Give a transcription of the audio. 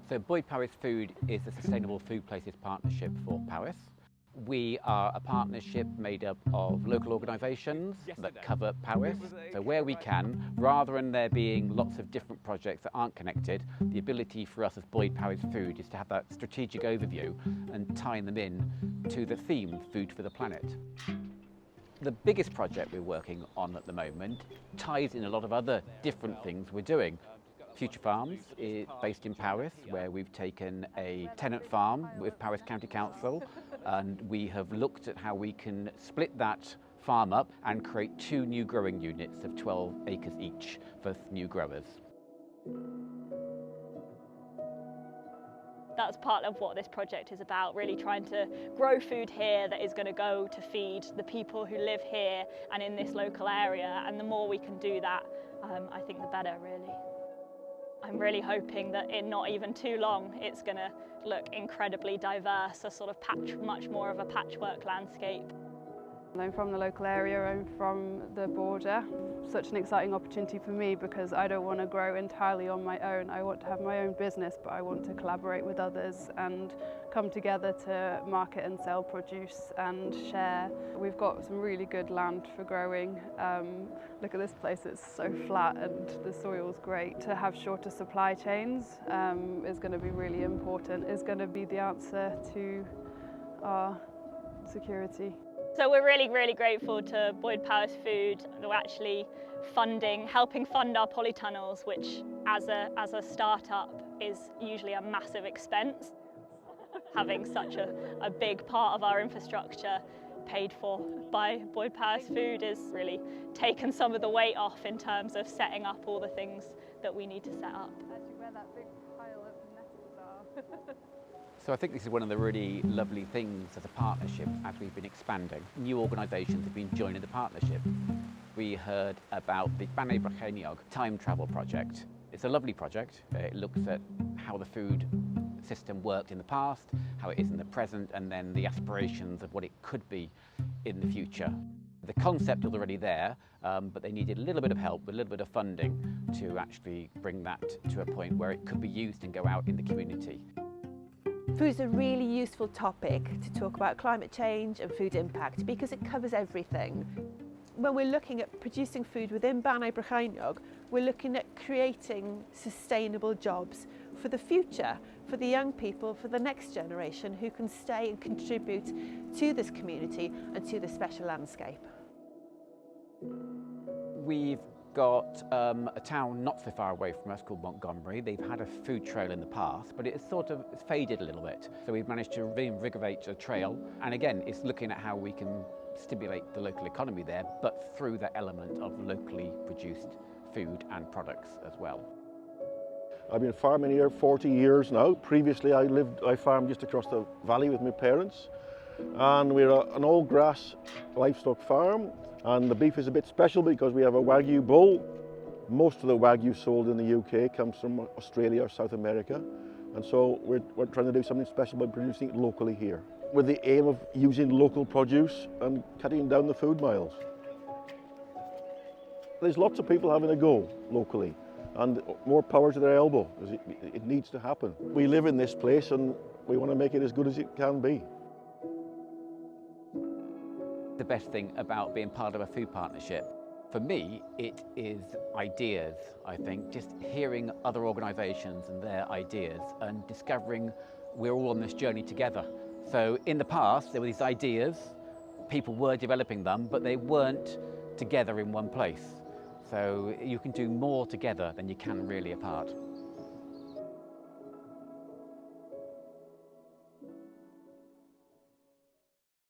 So Bwyd Powys Food is a Sustainable Food Places Partnership for Powys. We are a partnership made up of local organisations that cover Powys. So where we can, rather than there being lots of different projects that aren't connected, the ability for us as Bwyd Powys Food is to have that strategic overview and tying them in to the theme, Food for the Planet. The biggest project we're working on at the moment ties in a lot of other different things we're doing. Future Farms is based in Powys, where we've taken a tenant farm with Powys County Council, and we have looked at how we can split that farm up and create 2 new growing units of 12 acres each for new growers. That's part of what this project is about, really trying to grow food here that is going to go to feed the people who live here and in this local area, and the more we can do that, I think the better, really. I'm really hoping that in not even too long it's going to look incredibly diverse, a sort of much more of a patchwork landscape. I'm from the local area, I'm from the border. Such an exciting opportunity for me because I don't want to grow entirely on my own. I want to have my own business, but I want to collaborate with others and come together to market and sell produce and share. We've got some really good land for growing. Look at this place, it's so flat and the soil's great. To have shorter supply chains is going to be really important, is going to be the answer to our security. So we're really, really grateful to Bwyd Powys Food who are actually helping fund our polytunnels, which as a start-up is usually a massive expense. Having such a big part of our infrastructure paid for by Bwyd Powys Food has really taken some of the weight off in terms of setting up all the things that we need to set up. Actually, where that big pile of nettles are. So I think this is one of the really lovely things as a partnership as we've been expanding. New organisations have been joining the partnership. We heard about the Blaned time travel project. It's a lovely project. It looks at how the food system worked in the past, how it is in the present, and then the aspirations of what it could be in the future. The concept was already there, but they needed a little bit of help, a little bit of funding to actually bring that to a point where it could be used and go out in the community. Food is a really useful topic to talk about climate change and food impact because it covers everything. When we're looking at producing food within Blaned, we're looking at creating sustainable jobs for the future, for the young people, for the next generation who can stay and contribute to this community and to this special landscape. We've got a town not so far away from us called Montgomery. They've had a food trail in the past, but it's faded a little bit. So we've managed to reinvigorate a trail. And again, it's looking at how we can stimulate the local economy there, but through the element of locally produced food and products as well. I've been farming here 40 years now. Previously I farmed just across the valley with my parents. And we're an all grass livestock farm. And the beef is a bit special because we have a Wagyu bull. Most of the Wagyu sold in the UK comes from Australia or South America. And so we're trying to do something special by producing it locally here, with the aim of using local produce and cutting down the food miles. There's lots of people having a go locally, and more power to their elbow, because it needs to happen. We live in this place and we want to make it as good as it can be. The best thing about being part of a food partnership, for me, it is ideas, I think, just hearing other organisations and their ideas and discovering we're all on this journey together. So in the past, there were these ideas, people were developing them, but they weren't together in one place. So you can do more together than you can really apart.